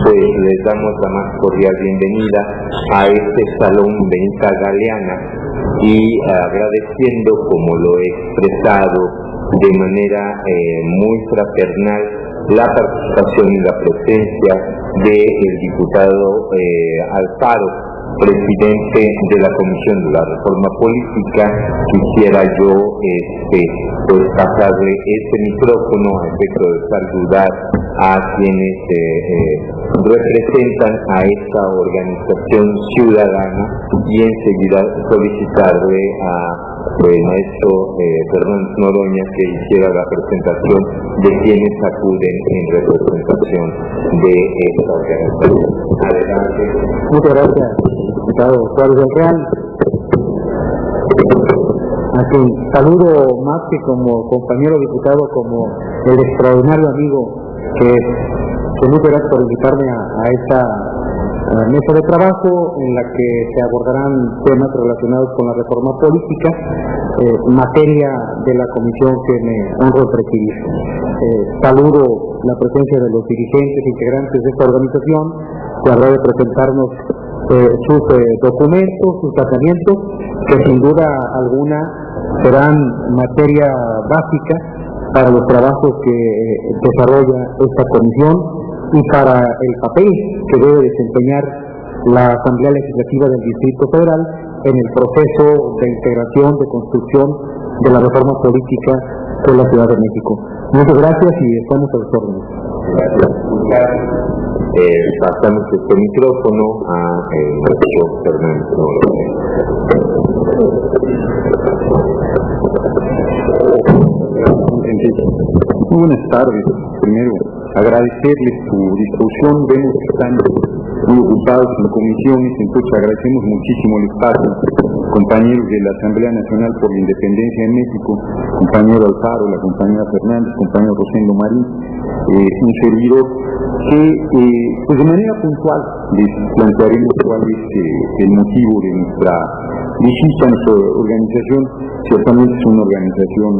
pues les damos la más cordial bienvenida a este salón Benita Galeana y agradeciendo, como lo he expresado de manera muy fraternal, la participación y la presencia del diputado Alfaro, presidente de la Comisión de la Reforma Política. Quisiera yo pues pasarle este micrófono a efecto de saludar a quienes representan a esta organización ciudadana y enseguida solicitarle al maestro Fernández Noroña que hiciera la presentación de quienes acuden en representación de esta organización. Adelante. Muchas gracias, diputado Suárez del Real, a quien saludo más que como compañero diputado, como el extraordinario amigo que es. Muchas gracias por invitarme a esta mesa de trabajo en la que se abordarán temas relacionados con la reforma política, materia de la comisión que me honro presidir. Saludo la presencia de los dirigentes integrantes de esta organización, que habrá de presentarnos sus documentos, sus tratamientos, que sin duda alguna serán materia básica para los trabajos que desarrolla esta comisión y para el papel que debe desempeñar la Asamblea Legislativa del Distrito Federal en el proceso de integración, de construcción de la reforma política de la Ciudad de México. Muchas gracias y estamos a los órdenes. Gracias. Pasamos este micrófono a nuestro Fernández Noroña. Muy buenas tardes. Primero, agradecerles su discusión. Vemos que están muy ocupados en comisiones, entonces agradecemos muchísimo el espacio. Compañeros de la Asamblea Nacional por la Independencia en México, compañero Alfaro, la compañera Fernández, compañero José E, un servidor, que pues de manera puntual les plantearemos cuál es el motivo de nuestra visita. Nuestra organización ciertamente es una organización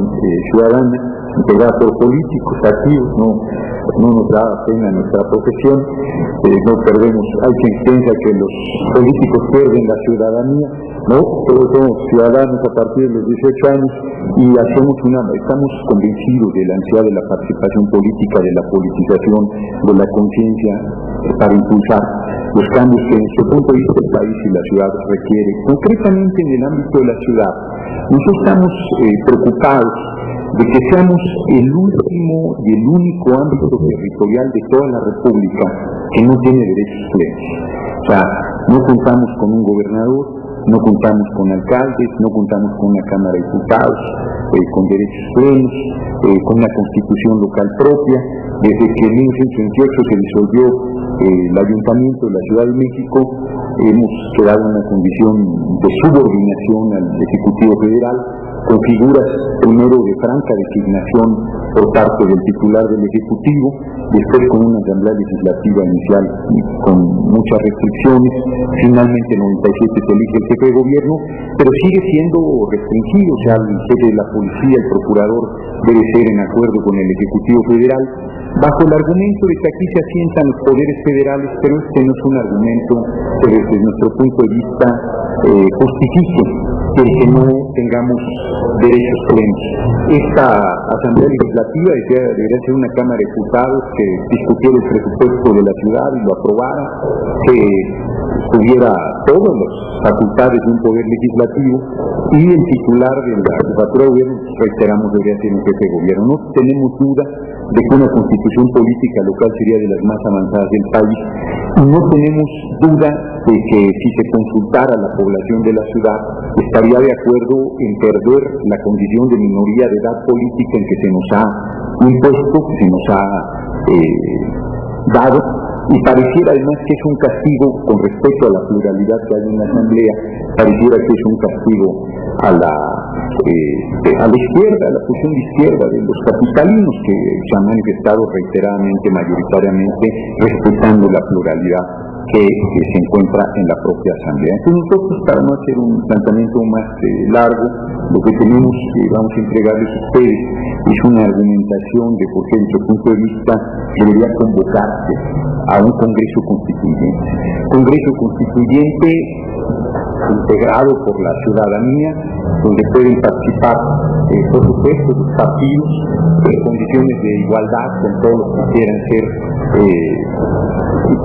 ciudadana, integrada por políticos activos, no nos da pena nuestra profesión, no perdemos. Hay quien piensa que los políticos pierden la ciudadanía, no, todos somos ciudadanos a partir de los 18 años y estamos convencidos de la ansiedad de la participación política, de la politización, de la conciencia para impulsar los cambios que en su punto de vista el país y la ciudad requiere. Concretamente en el ámbito de la ciudad, nosotros estamos preocupados de que seamos el último y el único ámbito territorial de toda la República que no tiene derechos plenos. O sea, no contamos con un gobernador, no contamos con alcaldes, no contamos con una Cámara de Diputados con derechos plenos, con una constitución local propia. Desde que en 1928 se disolvió el Ayuntamiento de la Ciudad de México, hemos quedado en una condición de subordinación al Ejecutivo Federal, con figuras primero de franca designación por parte del titular del Ejecutivo, después con una Asamblea Legislativa inicial con muchas restricciones. Finalmente en 97 se elige el jefe de gobierno, pero sigue siendo restringido. O sea, el jefe de la policía, el procurador, debe ser en acuerdo con el Ejecutivo Federal, bajo el argumento de que aquí se asientan los poderes federales, pero este no es un argumento que desde nuestro punto de vista justifique que no tengamos derechos plenos. Esta Asamblea Legislativa debería ser una Cámara de Diputados que discutiera el presupuesto de la ciudad y lo aprobara, que tuviera todas las facultades de un poder legislativo, y el titular de la jefatura de gobierno, reiteramos, debería ser un jefe de gobierno. No tenemos duda de que una constitución política local sería de las más avanzadas del país, y no tenemos duda de que si se consultara a la población de la ciudad, estaría de acuerdo en perder la condición de minoría de edad política en que se nos ha impuesto, que se nos ha dado, y pareciera además que es un castigo con respecto a la pluralidad que hay en la Asamblea, pareciera que es un castigo a la izquierda, a la posición de izquierda de los capitalinos, que se han manifestado reiteradamente, mayoritariamente, respetando la pluralidad que se encuentra en la propia Asamblea. Entonces nosotros, para no hacer un planteamiento más largo, lo que tenemos que vamos a entregarles a ustedes es una argumentación de por qué, desde su punto de vista, debería convocarse a un Congreso Constituyente. Congreso Constituyente integrado por la ciudadanía, donde pueden participar, por supuesto, los partidos en condiciones de igualdad con todos los que quieran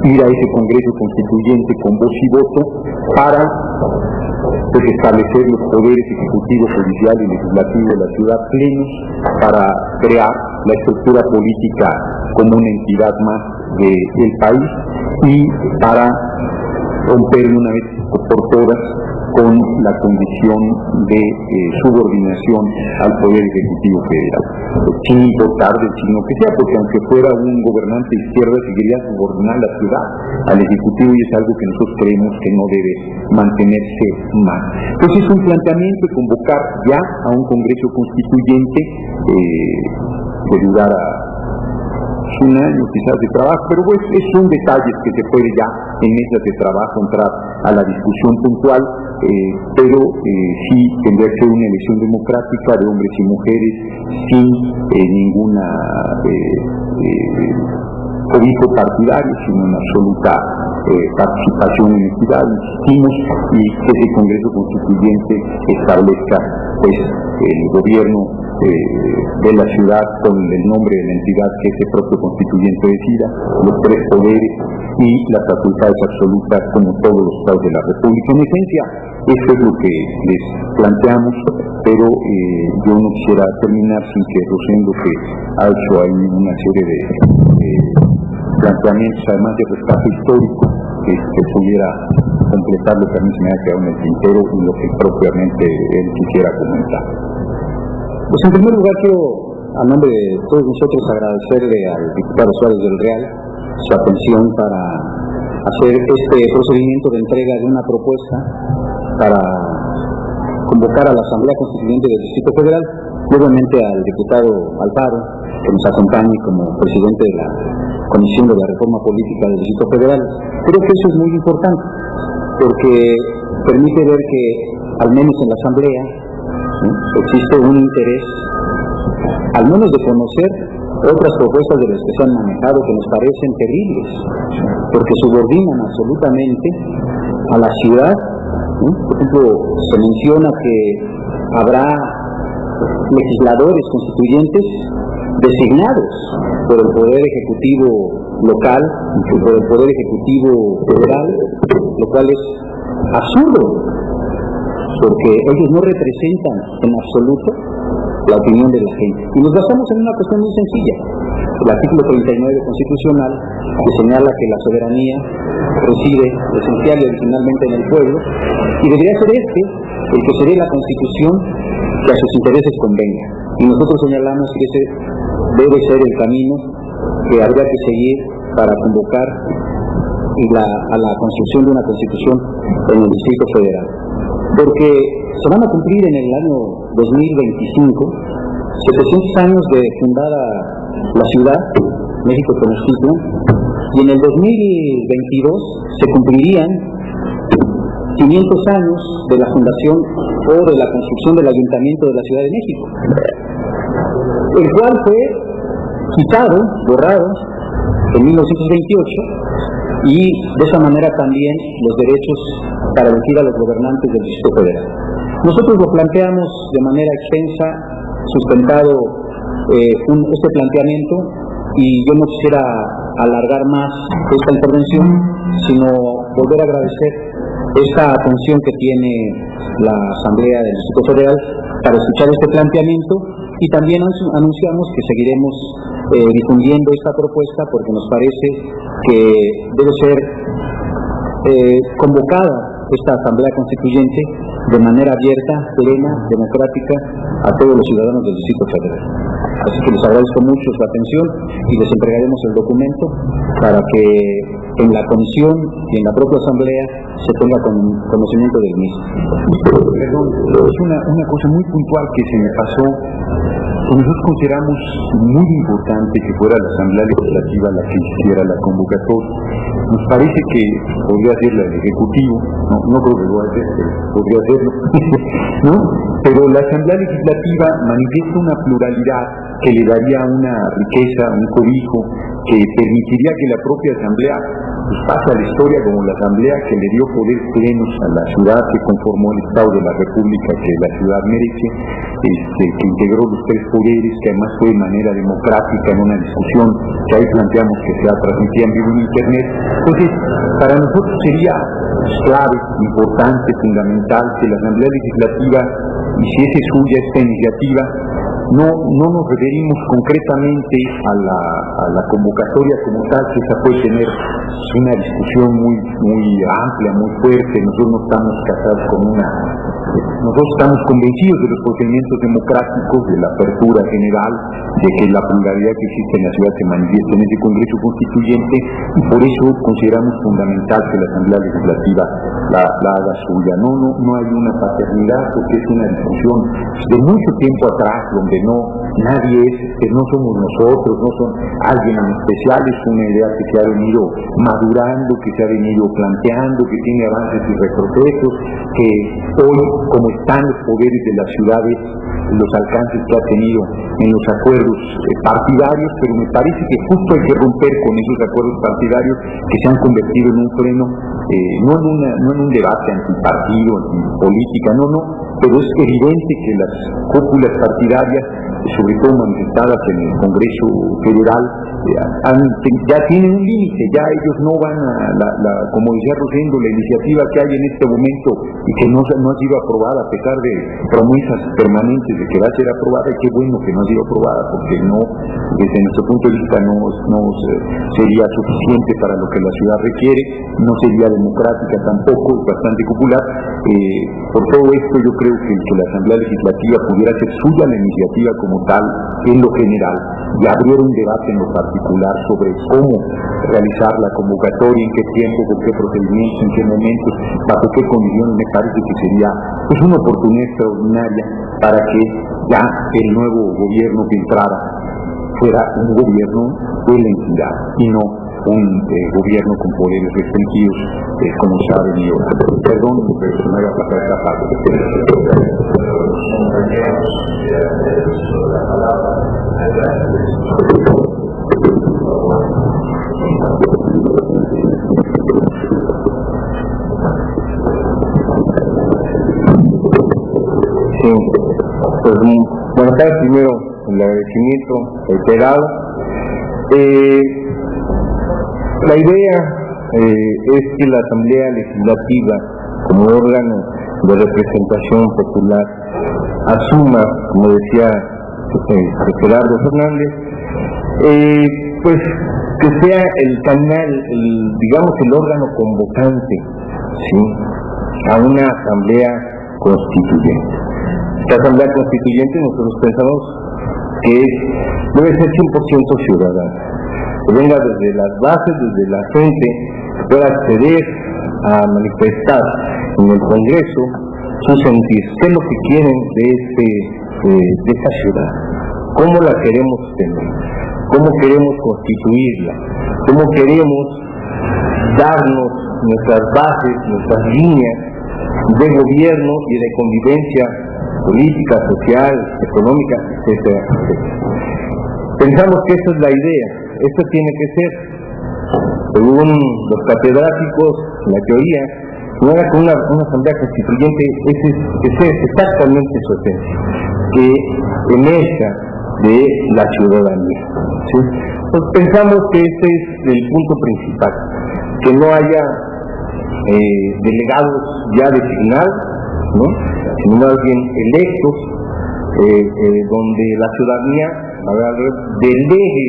ir a ese Congreso Constituyente con voz y voto para establecer los poderes ejecutivo, judicial y legislativo de la ciudad plenos, para crear la estructura política como una entidad más del país y para romper una vez por todas con la condición de subordinación al Poder Ejecutivo Federal, sin importar del signo que sea, porque aunque fuera un gobernante de izquierda, seguiría subordinando la ciudad al Ejecutivo, y es algo que nosotros creemos que no debe mantenerse más. Entonces es un planteamiento de convocar ya a un Congreso Constituyente que durara un año quizás de trabajo, pero pues son detalles que se puede ya en mesas de trabajo entrar a la discusión puntual, pero sí tendría que ser una elección democrática de hombres y mujeres sin ninguna cobijo partidario, sino una absoluta participación en equidad, insistimos, y que ese Congreso Constituyente establezca pues el gobierno de la ciudad con el nombre de la entidad que ese propio constituyente decida, los tres poderes y las facultades absolutas como todos los estados de la República. En esencia, eso es lo que les planteamos, pero yo no quisiera terminar sin que Rosendo, que ha hecho ahí una serie de planteamientos, además de rescate histórico, que pudiera completar lo que a mí se me ha quedado en el tintero y lo que propiamente él quisiera comentar. Pues en primer lugar quiero, a nombre de todos nosotros, agradecerle al diputado Suárez del Real su atención para hacer este procedimiento de entrega de una propuesta para convocar a la Asamblea Constituyente del Distrito Federal, y obviamente al diputado Alfaro, que nos acompañe como presidente de la Comisión de la Reforma Política del Distrito Federal. Creo que eso es muy importante, porque permite ver que, al menos en la Asamblea, existe un interés, al menos de conocer otras propuestas de las que se han manejado que nos parecen terribles, porque subordinan absolutamente a la ciudad. Por ejemplo, se menciona que habrá legisladores constituyentes designados por el Poder Ejecutivo local y por el Poder Ejecutivo federal, lo cual es absurdo, porque ellos no representan en absoluto la opinión de la gente. Y nos basamos en una cuestión muy sencilla. El artículo 39 constitucional, que señala que la soberanía reside esencial y originalmente en el pueblo, y debería ser el que se dé la Constitución que a sus intereses convenga. Y nosotros señalamos que ese debe ser el camino que habría que seguir para convocar a la construcción de una Constitución en el Distrito Federal. Porque se van a cumplir en el año 2025 700 años de fundada la ciudad, México Tenochtitlan, y en el 2022 se cumplirían 500 años de la fundación o de la construcción del Ayuntamiento de la Ciudad de México, el cual fue quitado, borrado en 1928, y de esa manera también los derechos para elegir a los gobernantes del Distrito Federal. Nosotros lo planteamos de manera extensa, sustentado este planteamiento, y yo no quisiera alargar más esta intervención, sino volver a agradecer esta atención que tiene la Asamblea del Distrito Federal para escuchar este planteamiento, y también anunciamos que seguiremos difundiendo esta propuesta, porque nos parece que debe ser convocada esta Asamblea Constituyente de manera abierta, plena, democrática, a todos los ciudadanos del Distrito Federal. Así que les agradezco mucho su atención y les entregaremos el documento para que en la comisión y en la propia Asamblea se tenga conocimiento del mismo. Perdón, es una cosa muy puntual que se me pasó. Nosotros consideramos muy importante que fuera la Asamblea Legislativa la que hiciera la convocatoria. nos parece que podría hacerla el Ejecutivo, no creo que lo haga, pero podría hacerlo, ¿no? Pero la Asamblea Legislativa manifiesta una pluralidad que le daría una riqueza, un cobijo, que permitiría que la propia Asamblea pues, pase a la historia como la Asamblea que le dio poderes plenos a la ciudad, que conformó el Estado de la República que la ciudad merece, que integró los tres poderes, que además fue de manera democrática en una discusión que ahí planteamos que sea transmitida en vivo en Internet. Entonces, para nosotros sería clave, importante, fundamental que la Asamblea Legislativa hiciese suya esta iniciativa. No nos referimos concretamente a la convocatoria como tal, que esa puede tener una discusión muy amplia, muy fuerte. Nosotros no estamos casados con nosotros estamos convencidos de los procedimientos democráticos, de la apertura general, de que la pluralidad que existe en la ciudad se manifieste en ese Congreso Constituyente, y por eso consideramos fundamental que la Asamblea Legislativa la haga suya. No hay una paternidad, porque es una discusión de mucho tiempo atrás, donde nadie es, que no somos nosotros, no son alguien en especial, es una idea que se ha venido madurando, que se ha venido planteando, que tiene avances y retrocesos, que hoy, como están los poderes de las ciudades, los alcances que ha tenido en los acuerdos partidarios, pero me parece que justo hay que romper con esos acuerdos partidarios que se han convertido en un freno, no en un debate antipartido, antipolítica, pero es evidente que las cúpulas partidarias, sobre todo manifestadas en el Congreso Federal, ya tienen un límite, ya ellos no van como decía Rosendo, la iniciativa que hay en este momento y que no ha sido aprobada a pesar de promesas permanentes de que va a ser aprobada, y qué bueno que no ha sido aprobada, porque desde nuestro punto de vista no sería suficiente para lo que la ciudad requiere, no sería democrática tampoco, es bastante popular. Por todo esto yo creo que la Asamblea Legislativa pudiera hacer suya la iniciativa como tal en lo general y abrir un debate en lo particular sobre cómo realizar la convocatoria, en qué tiempo, con qué procedimientos, en qué momentos, bajo qué condiciones. Me parece que sería una oportunidad extraordinaria para que ya el nuevo gobierno que entrara fuera un gobierno de la entidad y no un gobierno con poderes restringidos, como se ha venido. Perdón, pero se me haga pasar esta parte. Sí, pues buenas tardes. Primero, el agradecimiento reiterado. La idea es que la Asamblea Legislativa, como órgano de representación popular, asuma, como decía Gerardo Fernández, pues que sea el canal, digamos el órgano convocante, ¿sí?, a una asamblea constituyente. Esta asamblea constituyente nosotros pensamos que debe ser 100% ciudadana, que venga desde las bases, desde la gente, que pueda acceder a manifestar en el Congreso su sentir, qué es lo que quieren de esta ciudad, cómo la queremos tener, cómo queremos constituirla, cómo queremos darnos nuestras bases, nuestras líneas de gobierno y de convivencia política, social, económica, etcétera. Pensamos que esa es la idea. Esto tiene que ser, según los catedráticos, la teoría, no era con una asamblea constituyente, ese es exactamente su esencia, que emerja de la ciudadanía, ¿sí? Entonces pensamos que este es el punto principal, que no haya delegados ya designados, ¿no?, sino más bien electos, donde la ciudadanía delegue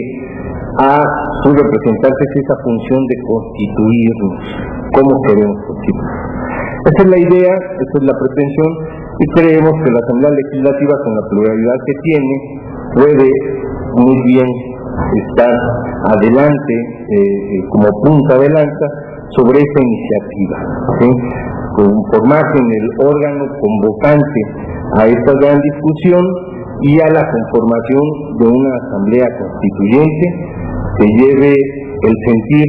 a sus representantes esa función de constituirnos, cómo queremos constituir. Esa es la idea, esa es la pretensión, y creemos que la Asamblea Legislativa, con la pluralidad que tiene, puede muy bien estar adelante, como punta de lanza, sobre esta iniciativa, ¿sí?, conformarse en el órgano convocante a esta gran discusión y a la conformación de una asamblea constituyente que lleve el sentir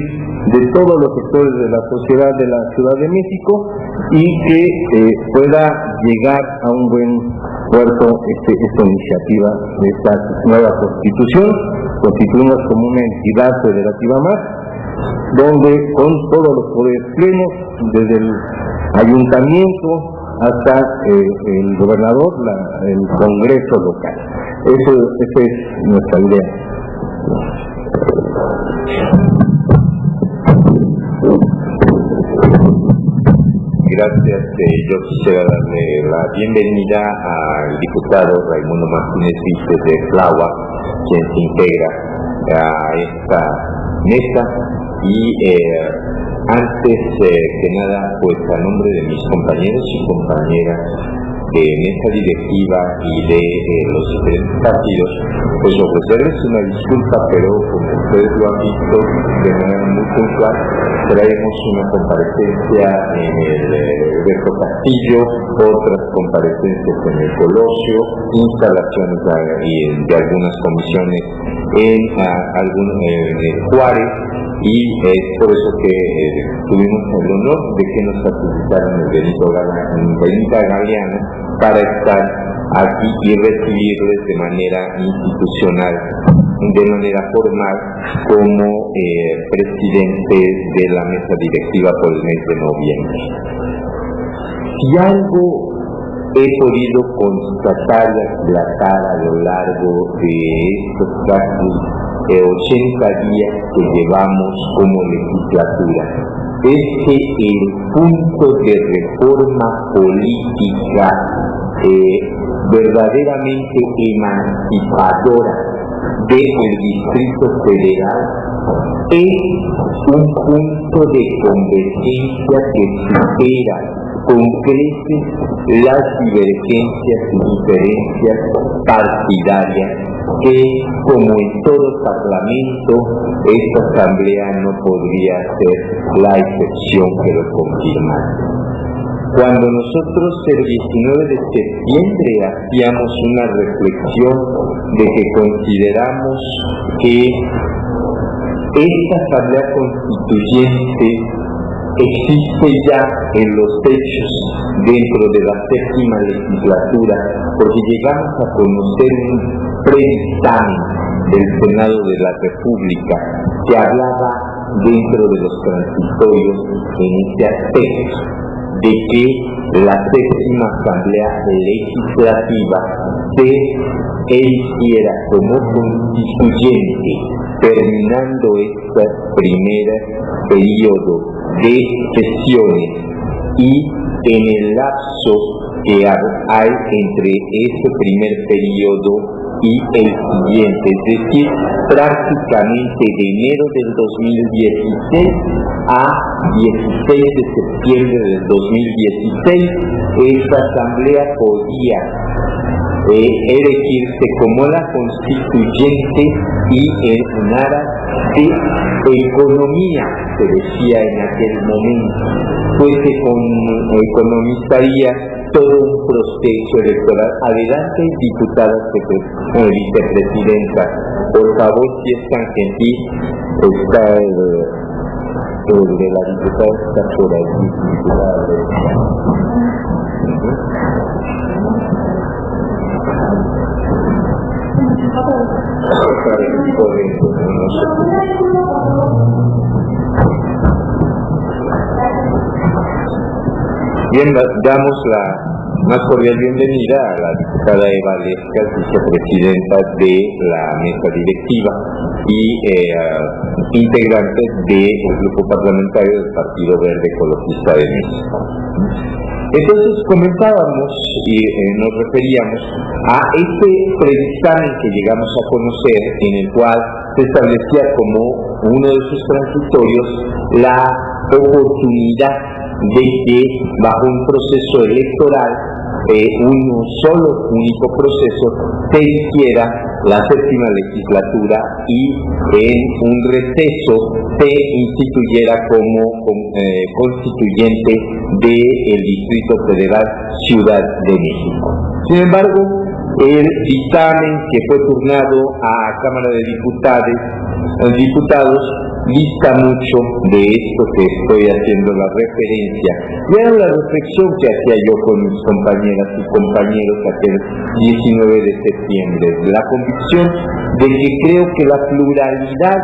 de todos los sectores de la sociedad de la Ciudad de México y que pueda llegar a un buen puerto esta iniciativa de esta nueva constitución, constituirnos como una entidad federativa más, donde con todos los poderes plenos, desde el ayuntamiento hasta el gobernador, el Congreso local. Esa es nuestra idea. Gracias. Yo quisiera darle la bienvenida al diputado Raimundo Martínez Víctor de Flagua, quien se integra a esta mesa y antes que nada, pues a nombre de mis compañeros y compañeras de mesa directiva y de los diferentes partidos, pues ofrecerles una disculpa, pero como ustedes lo han visto de manera muy puntual, traemos una comparecencia en el Alberto Castillo, otras comparecencias en el Colosio, instalaciones de algunas comisiones en el Suárez, y es por eso que tuvimos el honor de que nos facilitaran el Benita Galeana para estar aquí y recibirles de manera institucional, de manera formal, como presidente de la mesa directiva por el mes de noviembre. Si algo he podido constatar y aclarar a lo largo de estos casi 80 días que llevamos como legislatura, es que el punto de reforma política verdaderamente emancipadora del Distrito Federal es un punto de convergencia que supera con creces las divergencias y diferencias partidarias que, como en todo parlamento, esta asamblea no podría ser la excepción que lo confirmara. Cuando nosotros el 19 de septiembre hacíamos una reflexión de que consideramos que esta asamblea constituyente existe ya en los hechos dentro de la séptima legislatura, porque llegamos a conocer un predictamen del Senado de la República que hablaba dentro de los transitorios en este aspecto de que la séptima asamblea legislativa se eligiera como constituyente, terminando este primer periodo de sesiones y en el lapso que hay entre ese primer periodo y el siguiente, es decir, prácticamente de enero del 2016 a 16 de septiembre del 2016, esta asamblea podía elegirse como la constituyente y en aras de economía, se decía en aquel momento, pues se economizaría todo un proceso electoral. Adelante, diputada vicepresidenta, por favor, si es tan gentil, está el de la diputada, está por allí, Bien, damos la más cordial bienvenida a la diputada Eva Lescas, vicepresidenta de la mesa directiva y integrante del grupo parlamentario del Partido Verde Ecologista de México. Entonces comentábamos y nos referíamos a este predictamen que llegamos a conocer, en el cual se establecía como uno de sus transitorios la oportunidad de que bajo un proceso electoral, un solo único proceso, se hiciera la séptima legislatura y en un receso se instituyera como constituyente del Distrito Federal Ciudad de México. Sin embargo, el dictamen que fue turnado a Cámara de Diputados dista mucho de esto que estoy haciendo la referencia. Y era la reflexión que hacía yo con mis compañeras y compañeros aquel 19 de septiembre, la convicción de que creo que la pluralidad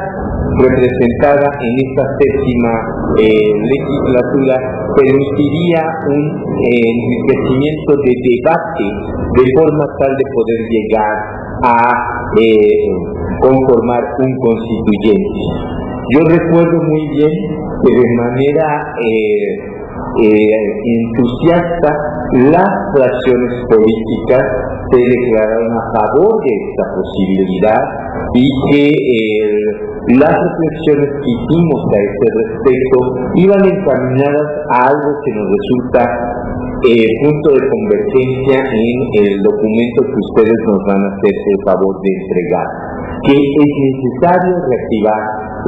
representada en esta séptima legislatura permitiría un enriquecimiento de debate de forma tal de poder llegar a conformar un constituyente. Yo recuerdo muy bien que de manera entusiasta las fracciones políticas se declararon a favor de esta posibilidad y que las reflexiones que hicimos a este respecto iban encaminadas a algo que nos resulta punto de convergencia en el documento que ustedes nos van a hacer el favor de entregar, que es necesario reactivar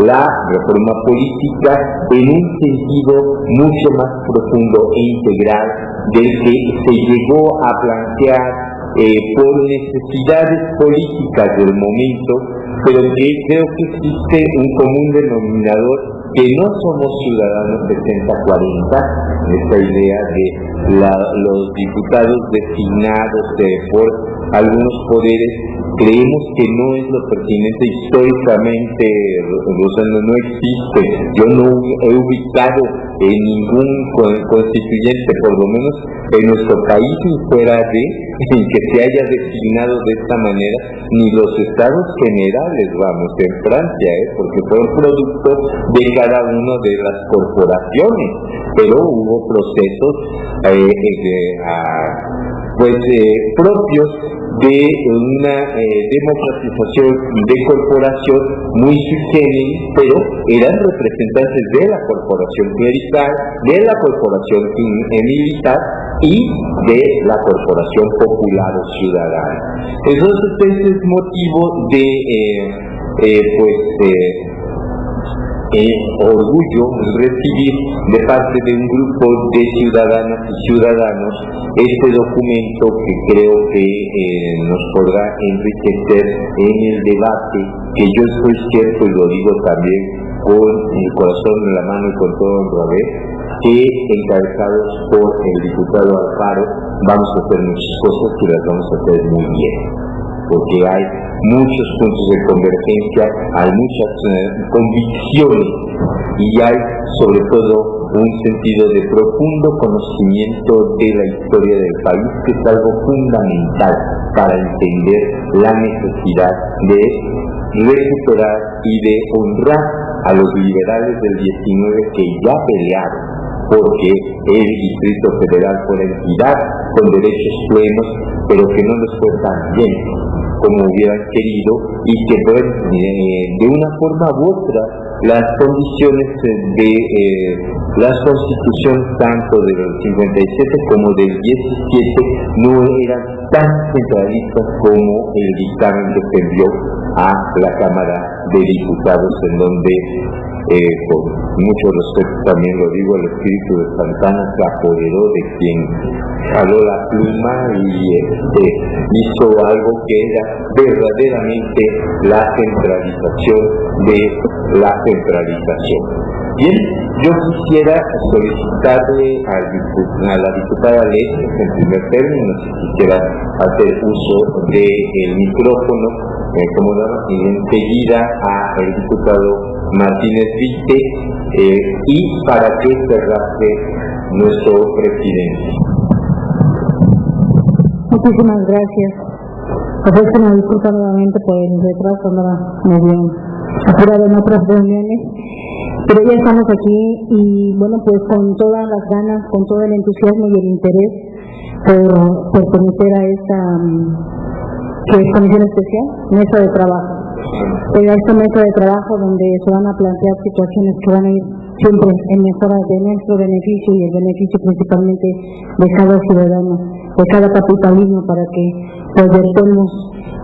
la reforma política en un sentido mucho más profundo e integral del que se llegó a plantear por necesidades políticas del momento, pero que creo que existe un común denominador, que no somos ciudadanos 60-40, esta idea de los diputados designados por algunos poderes. Creemos que no es lo pertinente históricamente, no existe. Yo no he ubicado en ningún constituyente, por lo menos en nuestro país, ni fuera de que se haya designado de esta manera, ni los estados generales, vamos, en Francia, porque fue un producto de cada una de las corporaciones, pero hubo procesos propios de una democratización de corporación muy sui generis, pero eran representantes de la corporación clerical, de la corporación militar y de la corporación popular o ciudadana. Entonces, ese es motivo de orgullo recibir de parte de un grupo de ciudadanas y ciudadanos este documento que creo que nos podrá enriquecer en el debate, que yo estoy cierto, y lo digo también con el corazón en la mano y con todo honradez, que encabezados por el diputado Alfaro vamos a hacer muchas cosas que las vamos a hacer muy bien, porque hay muchos puntos de convergencia, hay muchas convicciones y hay sobre todo un sentido de profundo conocimiento de la historia del país, que es algo fundamental para entender la necesidad de recuperar y de honrar a los liberales del 19 que ya pelearon porque el Distrito Federal fue la entidad con derechos plenos, pero que no les fue tan bien como hubieran querido, y que de una forma u otra las condiciones de las constituciones tanto del 57 como del 17 no eran tan centralistas como el dictamen que se envió a la Cámara de Diputados, en donde con mucho respeto también lo digo, el espíritu de Santana se apoderó de quien jaló la pluma y hizo algo que era verdaderamente la centralización de la centralización. Bien, yo quisiera solicitarle a la diputada Leyes, en primer término, si quisiera hacer uso del micrófono, y enseguida al diputado Martínez Vite, y para que cerrase nuestro presidente. Muchísimas gracias. Ofrezco una disculpa nuevamente por el retraso, andaba medio apurado en otras reuniones, pero ya estamos aquí y bueno, pues con todas las ganas, con todo el entusiasmo y el interés por conocer a esta comisión especial, mesa de trabajo. A esta mesa de trabajo donde se van a plantear situaciones que van a ir siempre en mejora de nuestro beneficio y el beneficio principalmente de cada ciudadano, de cada capitalismo, para que proyectemos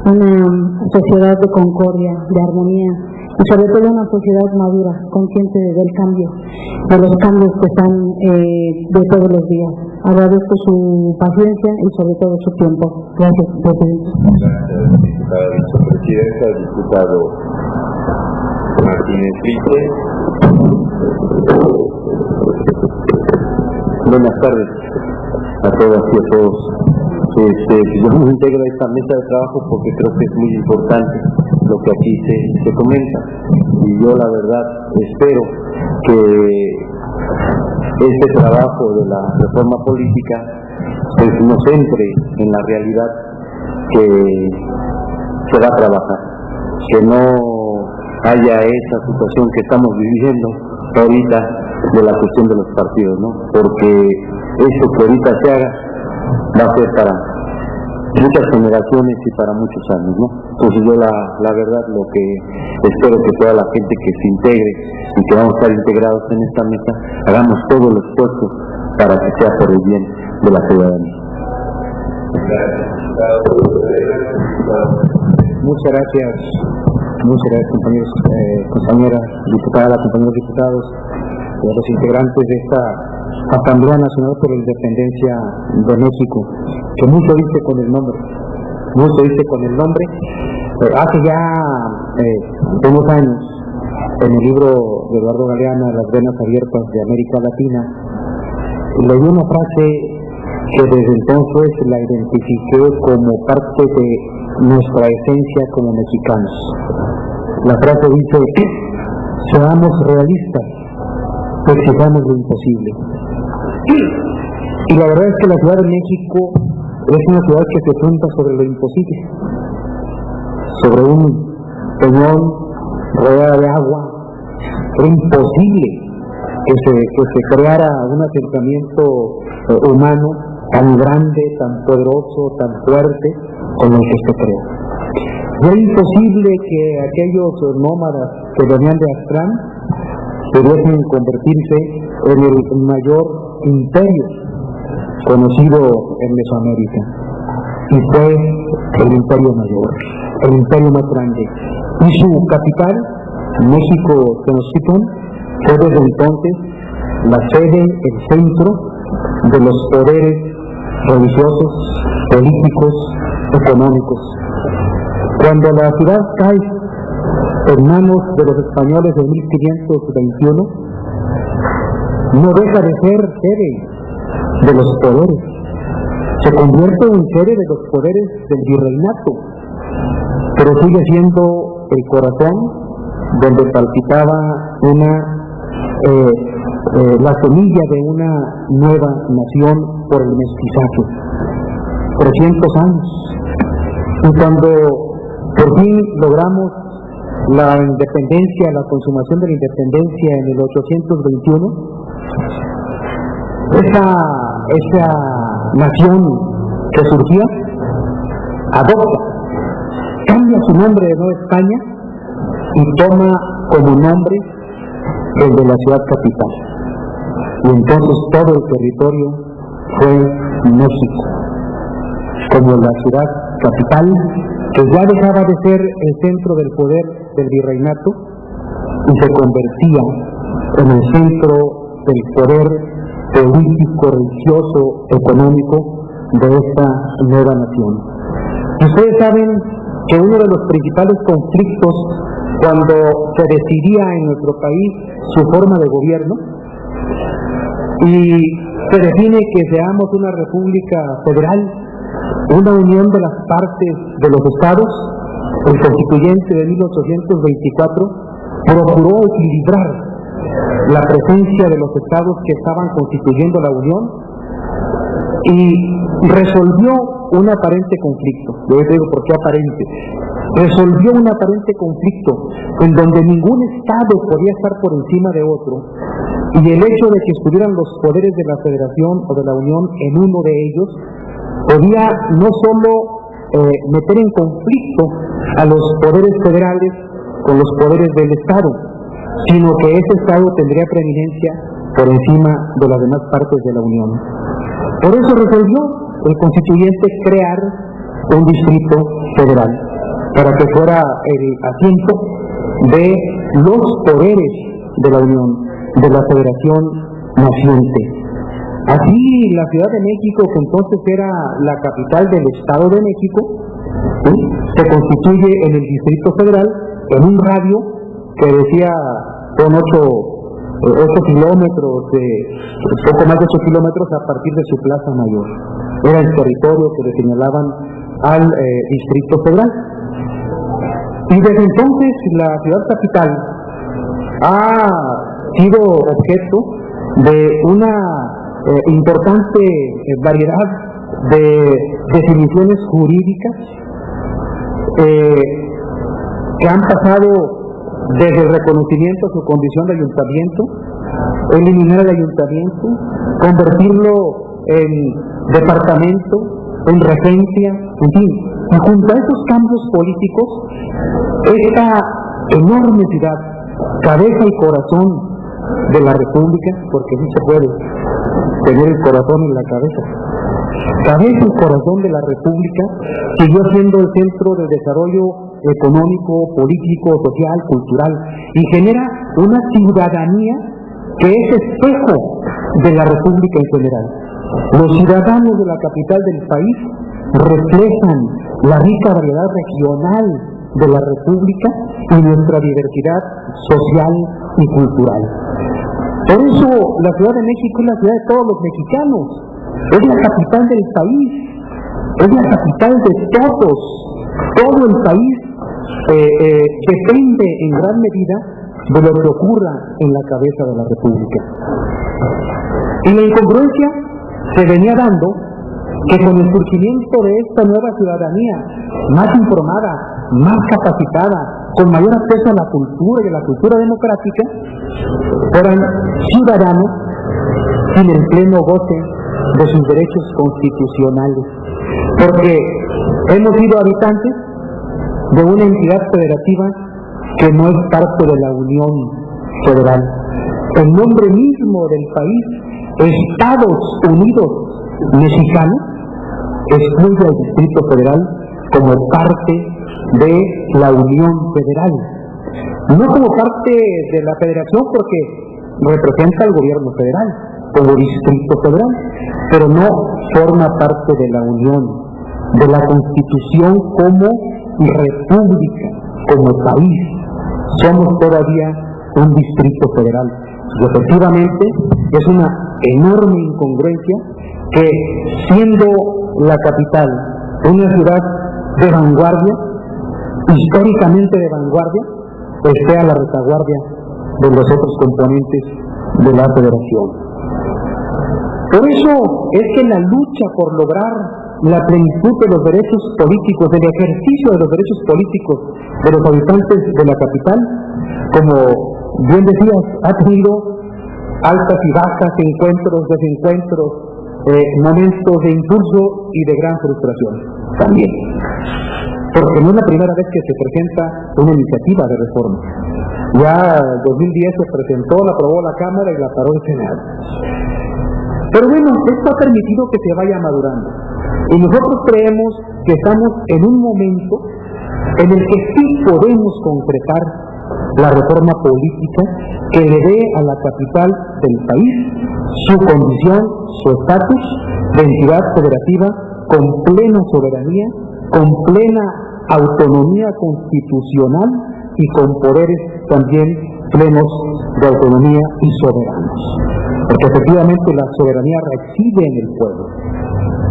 una sociedad de concordia, de armonía y sobre todo una sociedad madura, consciente del cambio, de los cambios que están de todos los días. Agradezco su paciencia y sobre todo su tiempo. Gracias, Presidente. Gracias, diputada vicepresidenta. Diputado Martínez Vice. Buenas tardes a todas y a todos. Yo me integro a esta mesa de trabajo porque creo que es muy importante lo que aquí se comenta, y yo la verdad espero que este trabajo de la reforma política pues nos entre en la realidad que se va a trabajar, que no haya esa situación que estamos viviendo ahorita de la cuestión de los partidos, ¿no? Porque eso que ahorita se haga va a ser para muchas generaciones y para muchos años, ¿no? Entonces yo la verdad lo que espero que toda la gente que se integre y que vamos a estar integrados en esta mesa, hagamos todo el esfuerzo para que sea por el bien de la ciudadanía. Muchas gracias compañeros, compañeras diputadas, compañeros diputados, los integrantes de esta Asamblea Nacional por la Independencia de México, que mucho dice con el nombre. Hace ya unos años, en el libro de Gerardo Galeana, Las venas abiertas de América Latina, leí una frase que desde entonces la identifiqué como parte de nuestra esencia como mexicanos. La frase dice: seamos realistas, exijamos lo imposible. Y la verdad es que la Ciudad de México es una ciudad que se funda sobre lo imposible, sobre un peñón rodeado de agua. Era imposible que se creara un asentamiento humano tan grande, tan poderoso, tan fuerte como el que se creó. Era imposible que aquellos nómadas que venían de Aztlán pudiesen convertirse en el mayor imperio conocido en Mesoamérica, y fue el imperio mayor, el imperio más grande, y su capital, México Tenochtitlan, fue desde entonces la sede, el centro de los poderes religiosos, políticos, económicos. Cuando la ciudad cae en manos de los españoles en 1521, no deja de ser sede de los poderes, se convierte en sede de los poderes del virreinato, pero sigue siendo el corazón donde palpitaba la semilla de una nueva nación por el mestizaje. 300 años. Y cuando por fin logramos la independencia, la consumación de la independencia en el 821, esa nación que surgía adopta, cambia su nombre de Nueva España y toma como nombre el de la ciudad capital. Y entonces todo el territorio fue México, como la ciudad capital, que ya dejaba de ser el centro del poder del virreinato y se convertía en el centro del poder político, religioso, económico de esta nueva nación. Ustedes saben que uno de los principales conflictos cuando se decidía en nuestro país su forma de gobierno y se define que seamos una república federal, una unión de las partes de los estados, el constituyente de 1824 procuró equilibrar la presencia de los estados que estaban constituyendo la unión y resolvió un aparente conflicto. Yo les digo por qué aparente. Resolvió un aparente conflicto en donde ningún estado podía estar por encima de otro, y el hecho de que estuvieran los poderes de la federación o de la unión en uno de ellos podía no solo meter en conflicto a los poderes federales con los poderes del estado, sino que ese estado tendría preeminencia por encima de las demás partes de la unión. Por eso resolvió el constituyente crear un distrito federal para que fuera el asiento de los poderes de la unión, de la federación naciente. Así, la Ciudad de México, que entonces era la capital del Estado de México, ¿sí?, se constituye en el Distrito Federal en un radio que decía son 8 kilómetros, poco más de 8 kilómetros a partir de su plaza mayor. Era el territorio que le señalaban al Distrito Federal. Y desde entonces la ciudad capital ha sido objeto de una importante variedad de definiciones jurídicas que han pasado desde el reconocimiento a su condición de ayuntamiento, eliminar el ayuntamiento, convertirlo en departamento, en regencia, en fin. Y junto a esos cambios políticos, esta enorme ciudad, cabeza y corazón de la República, porque sí se puede tener el corazón en la cabeza, cabeza y corazón de la República, siguió siendo el centro de desarrollo económico, político, social, cultural, y genera una ciudadanía que es espejo de la República en general. Los ciudadanos de la capital del país reflejan la rica variedad regional de la República y nuestra diversidad social y cultural. Por eso la Ciudad de México es la ciudad de todos los mexicanos, es la capital del país, es la capital de todos. Todo el país depende en gran medida de lo que ocurra en la cabeza de la República. Y la incongruencia se venía dando que con el surgimiento de esta nueva ciudadanía, más informada, más capacitada, con mayor acceso a la cultura y a la cultura democrática, fueran ciudadanos sin el pleno goce de sus derechos constitucionales. Porque hemos sido habitantes de una entidad federativa que no es parte de la Unión Federal. El nombre mismo del país, Estados Unidos Mexicanos, excluye al Distrito Federal como parte de la Unión Federal. No como parte de la Federación, porque representa al gobierno federal como Distrito Federal, pero no forma parte de la Unión, de la Constitución como República, como país. Somos todavía un Distrito Federal. Y efectivamente es una enorme incongruencia que, siendo la capital una ciudad de vanguardia, históricamente de vanguardia, esté a la retaguardia de los otros componentes de la federación. Por eso es que la lucha por lograr la plenitud de los derechos políticos, del ejercicio de los derechos políticos de los habitantes de la capital, como bien decías, ha tenido altas y bajas, encuentros, desencuentros, momentos de impulso y de gran frustración también, porque no es la primera vez que se presenta una iniciativa de reforma. Ya en 2010 se presentó, la aprobó la Cámara y la paró el Senado. Pero bueno, esto ha permitido que se vaya madurando, y nosotros creemos que estamos en un momento en el que sí podemos concretar la reforma política que le dé a la capital del país su condición, su estatus de entidad federativa con plena soberanía, con plena autonomía constitucional y con poderes también plenos de autonomía y soberanos. Porque efectivamente la soberanía reside en el pueblo,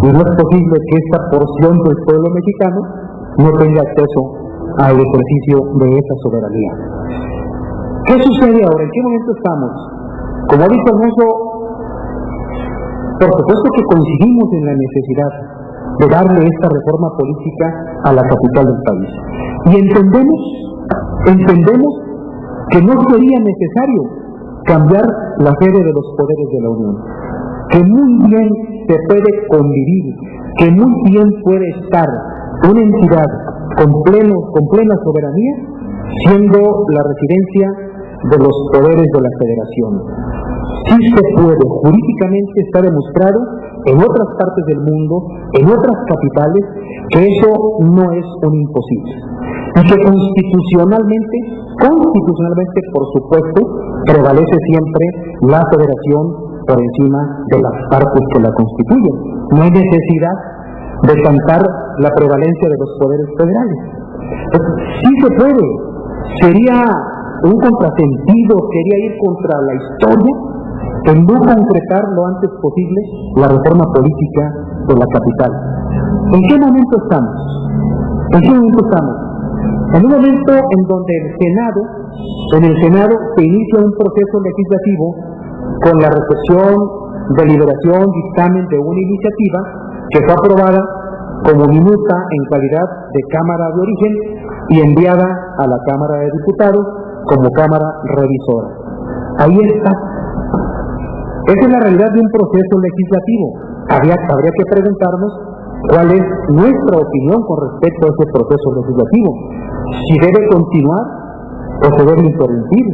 y no es posible que esta porción del pueblo mexicano no tenga acceso al ejercicio de esa soberanía. ¿Qué sucede ahora? ¿En qué momento estamos? Como ha dicho Alfonso, por supuesto que coincidimos en la necesidad de darle esta reforma política a la capital del país. Y entendemos que no sería necesario cambiar la sede de los poderes de la Unión, que muy bien se puede convivir, que muy bien puede estar una entidad con plena soberanía siendo la residencia de los poderes de la federación. Sí se puede, jurídicamente está demostrado en otras partes del mundo, en otras capitales, que eso no es un imposible. Y que constitucionalmente, por supuesto, prevalece siempre la federación por encima de las partes que la constituyen. No hay necesidad de cantar la prevalencia de los poderes federales. Sí se puede. Sería un contrasentido, quería ir contra la historia, en no concretar lo antes posible la reforma política de la capital. ¿En qué momento estamos? ¿En qué momento estamos? En un momento en donde en el Senado se inicia un proceso legislativo con la recepción, deliberación, dictamen de una iniciativa que fue aprobada como minuta en calidad de Cámara de Origen y enviada a la Cámara de Diputados como Cámara Revisora. Ahí está. Esa es la realidad de un proceso legislativo. Habría que preguntarnos cuál es nuestra opinión con respecto a ese proceso legislativo. Si debe continuar o se debe interrumpir.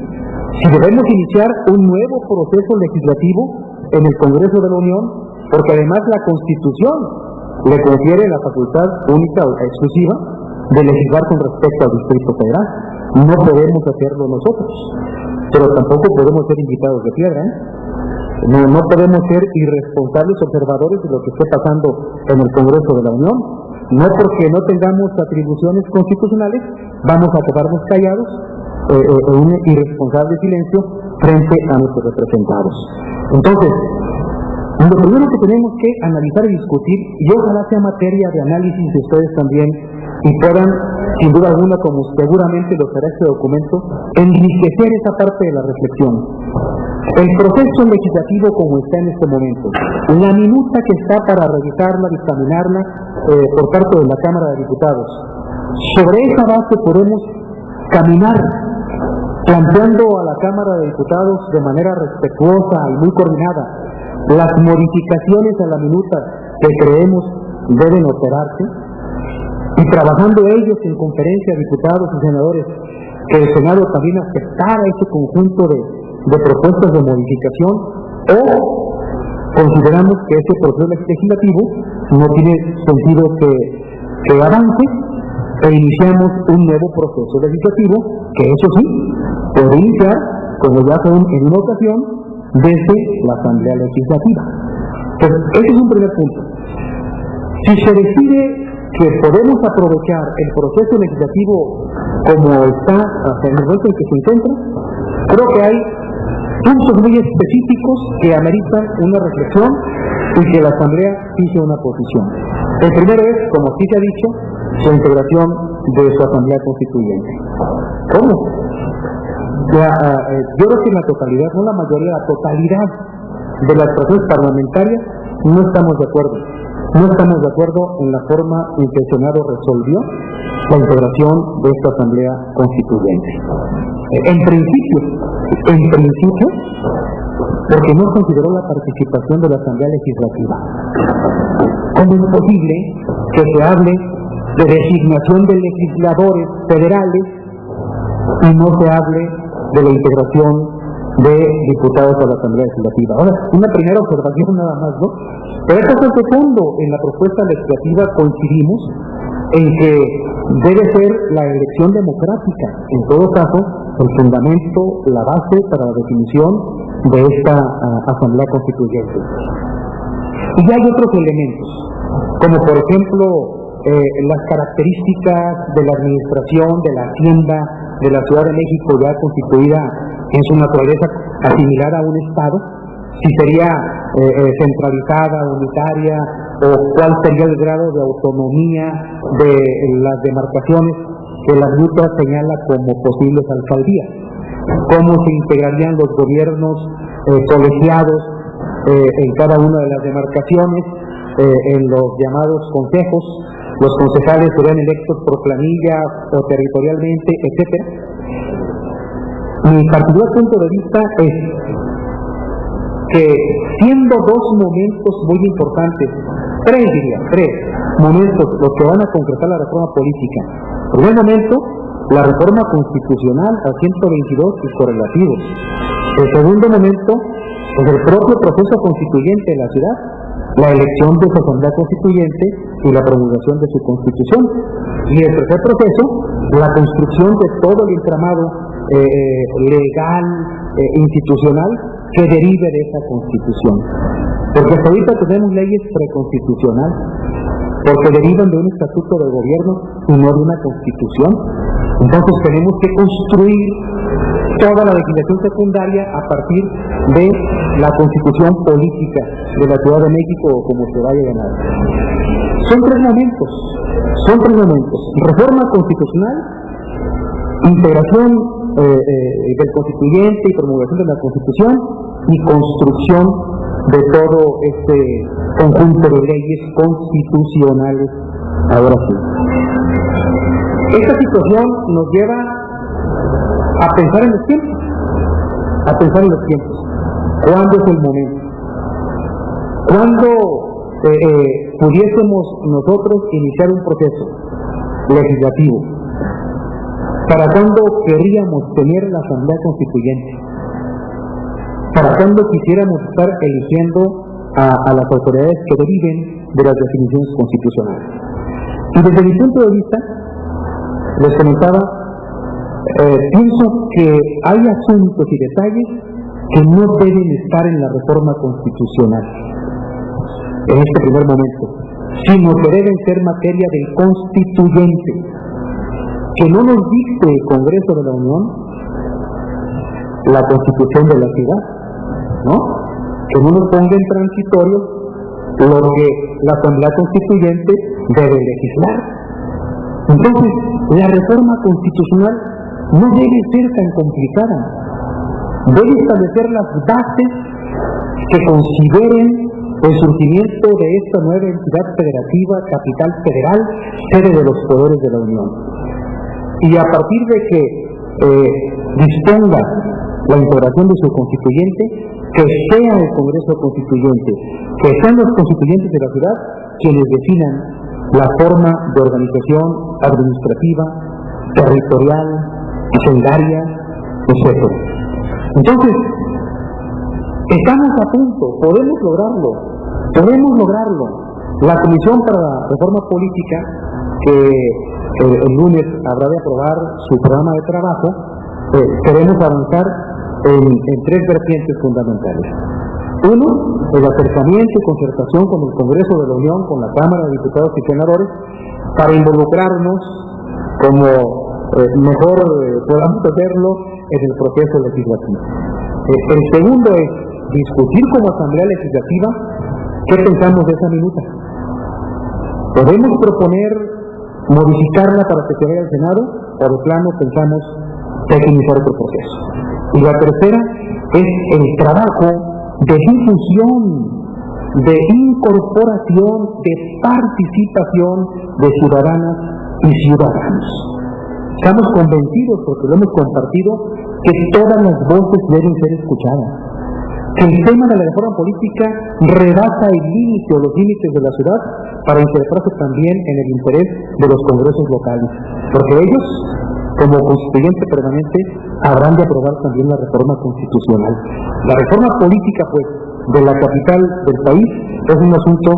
Si debemos iniciar un nuevo proceso legislativo en el Congreso de la Unión, porque además la Constitución le confiere la facultad única o exclusiva de legislar con respecto al Distrito Federal. No podemos hacerlo nosotros, pero tampoco podemos ser invitados de piedra, ¿eh? No podemos ser irresponsables observadores de lo que esté pasando en el Congreso de la Unión. No porque no tengamos atribuciones constitucionales vamos a quedarnos callados en un irresponsable silencio frente a nuestros representados. Entonces, lo primero que tenemos que analizar y discutir, y ojalá sea materia de análisis de ustedes también, y puedan, sin duda alguna, como seguramente lo será este documento, enriquecer esa parte de la reflexión. El proceso legislativo como está en este momento, la minuta que está para revisarla, dictaminarla por parte de la Cámara de Diputados, sobre esa base podemos caminar planteando a la Cámara de Diputados de manera respetuosa y muy coordinada las modificaciones a la minuta que creemos deben operarse, y trabajando ellos en conferencia de diputados y senadores, que el Senado también aceptara ese conjunto de propuestas de modificación, o consideramos que ese proceso legislativo no tiene sentido que avance, e iniciamos un nuevo proceso legislativo que eso sí puede iniciar, como ya fue en una ocasión, desde la Asamblea Legislativa. Entonces, ese es un primer punto. Si se decide que podemos aprovechar el proceso legislativo como está en el momento en que se encuentra, creo que hay puntos muy específicos que ameritan una reflexión y que la Asamblea fije una posición. El primero es, como sí se ha dicho, su integración de su Asamblea Constituyente. ¿Cómo? Yo creo que en la totalidad, no la mayoría, la totalidad de las personas parlamentarias no estamos de acuerdo. No estamos de acuerdo en la forma en que el Senado resolvió la integración de esta Asamblea Constituyente. En principio, porque no consideró la participación de la Asamblea Legislativa. ¿Cómo es posible que se hable de designación de legisladores federales y no se hable de la integración de diputados a la Asamblea Legislativa? Ahora, una primera observación nada más, ¿no? Pero esto es de fondo. En la propuesta legislativa coincidimos en que debe ser la elección democrática, en todo caso, el fundamento, la base para la definición de esta Asamblea Constituyente. Y ya hay otros elementos, como por ejemplo las características de la administración, de la Hacienda de la Ciudad de México, ya constituida en su naturaleza asimilar a un Estado, si sería centralizada, unitaria, o cuál sería el grado de autonomía de las demarcaciones que la minuta señala como posibles alcaldías, cómo se integrarían los gobiernos colegiados en cada una de las demarcaciones, en los llamados consejos. Los concejales serían electos por planilla o territorialmente, etcétera. Mi particular punto de vista es que, siendo dos momentos muy importantes, tres momentos los que van a concretar la reforma política. En primer momento, la reforma constitucional a 122 y correlativos. El segundo momento, pues el propio proceso constituyente de la ciudad, la elección de su Asamblea Constituyente y la promulgación de su Constitución. Y el tercer proceso, la construcción de todo el entramado legal, institucional, que derive de esa Constitución. Porque hasta ahorita tenemos leyes preconstitucionales, porque derivan de un estatuto de gobierno y no de una Constitución. Entonces tenemos que construir toda la legislación secundaria a partir de la Constitución Política de la Ciudad de México, o como se vaya a llamar. Son tres momentos. Reforma constitucional, integración del constituyente y promulgación de la Constitución, y construcción de todo este conjunto de leyes constitucionales. Ahora sí, esta situación nos lleva a pensar en los tiempos, ¿cuándo es el momento? ¿Cuándo pudiésemos nosotros iniciar un proceso legislativo? ¿Para cuándo querríamos tener la Asamblea Constituyente? ¿Para cuándo quisiéramos estar eligiendo a las autoridades que deriven de las definiciones constitucionales? Y desde mi punto de vista, les comentaba, pienso que hay asuntos y detalles que no deben estar en la reforma constitucional en este primer momento, sino que deben ser materia del constituyente, que no nos dicte el Congreso de la Unión la Constitución de la ciudad, ¿no? Que no nos ponga en transitorio lo que la Asamblea Constituyente debe legislar. Entonces, la reforma constitucional no debe ser tan complicada. Debe establecer las bases que consideren el surgimiento de esta nueva entidad federativa, capital federal, sede de los poderes de la Unión. Y a partir de que disponga la integración de su constituyente, que sea el Congreso Constituyente, que sean los constituyentes de la ciudad quienes definan la forma de organización administrativa, territorial, hacendaria, etc. Entonces, estamos a punto, podemos lograrlo. La Comisión para la Reforma Política, que el lunes habrá de aprobar su programa de trabajo, queremos avanzar en tres vertientes fundamentales. Uno, el acercamiento y concertación con el Congreso de la Unión, con la Cámara de Diputados y Senadores, para involucrarnos como mejor podamos hacerlo en el proceso legislativo. El segundo es discutir como Asamblea Legislativa qué pensamos de esa minuta. Podemos proponer modificarla para que se vaya al Senado, o de plano pensamos tecnificar otro proceso. Y la tercera es el trabajo de difusión, de incorporación, de participación de ciudadanas y ciudadanos. Estamos convencidos, porque lo hemos compartido, que todas las voces deben ser escuchadas, que el tema de la reforma política rebasa el límite o los límites de la ciudad para integrarse también en el interés de los congresos locales, porque ellos, como constituyente permanente, habrán de aprobar también la reforma constitucional. La reforma política, pues, de la capital del país es un asunto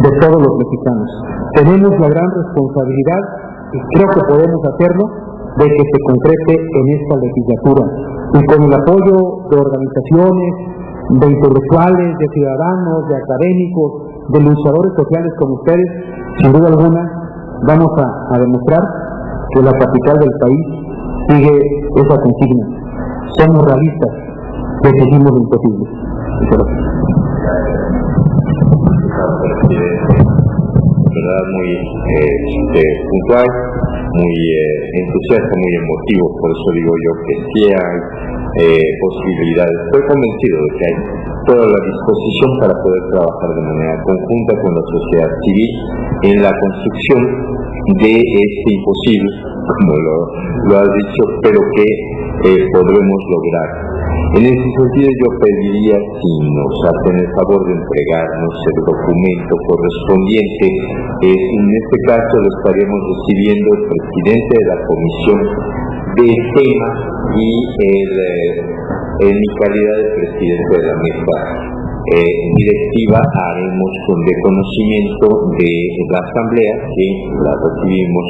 de todos los mexicanos. Tenemos la gran responsabilidad, y creo que podemos hacerlo, de que se concrete en esta legislatura. Y con el apoyo de organizaciones, de intelectuales, de ciudadanos, de académicos, de luchadores sociales como ustedes, sin duda alguna, vamos a demostrar que la capital del país sigue esa consigna. Somos realistas, decidimos lo imposible. ¿Verdad? Muy puntual, muy entusiasta, muy emotivo. Por eso digo yo que sí hay posibilidades. Estoy convencido de que hay toda la disposición para poder trabajar de manera conjunta con la sociedad civil en la construcción de este imposible, como lo has dicho, pero que podremos lograr. En ese sentido yo pediría, si nos hacen el favor de entregarnos el documento correspondiente, en este caso lo estaríamos recibiendo el presidente de la comisión de tema y en mi calidad de presidente de la mesa directiva haremos de conocimiento de la asamblea, que la recibimos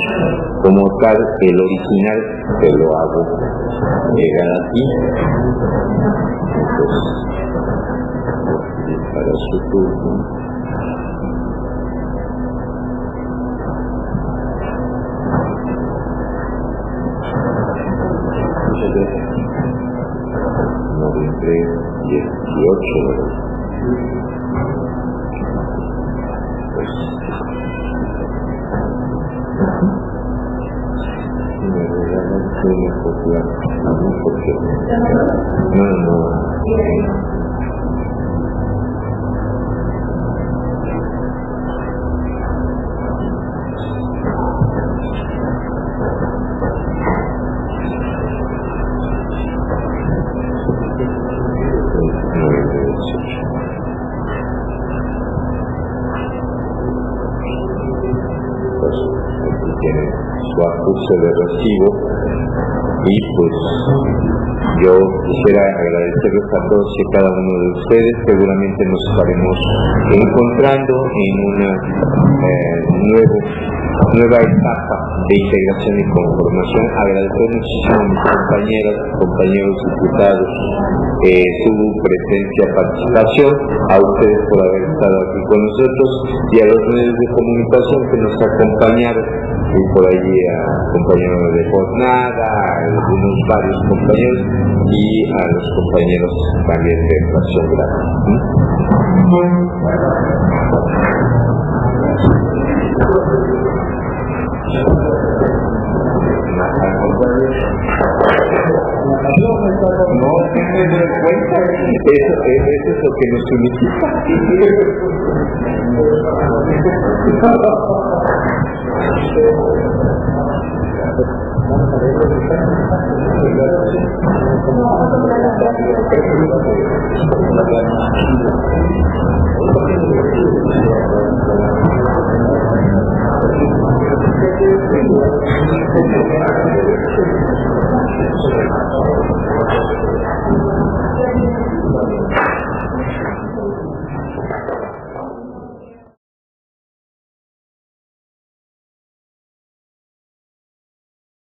como tal, el original que lo hago llegar aquí. Entonces, para su turno. Muchas gracias. 18, ¿verdad? Acuse de recibo y pues yo quisiera agradecerles a todos y a cada uno de ustedes. Seguramente nos estaremos encontrando en una nueva etapa de integración y conformación. Agradecer muchísimo a mis compañeros diputados su presencia, participación, a ustedes por haber estado aquí con nosotros y a los medios de comunicación que nos acompañaron, y por allí a compañeros de jornada, a algunos varios compañeros y a los compañeros también de fracción grande. No, siempre me doy cuenta, eso es lo que nos unifica.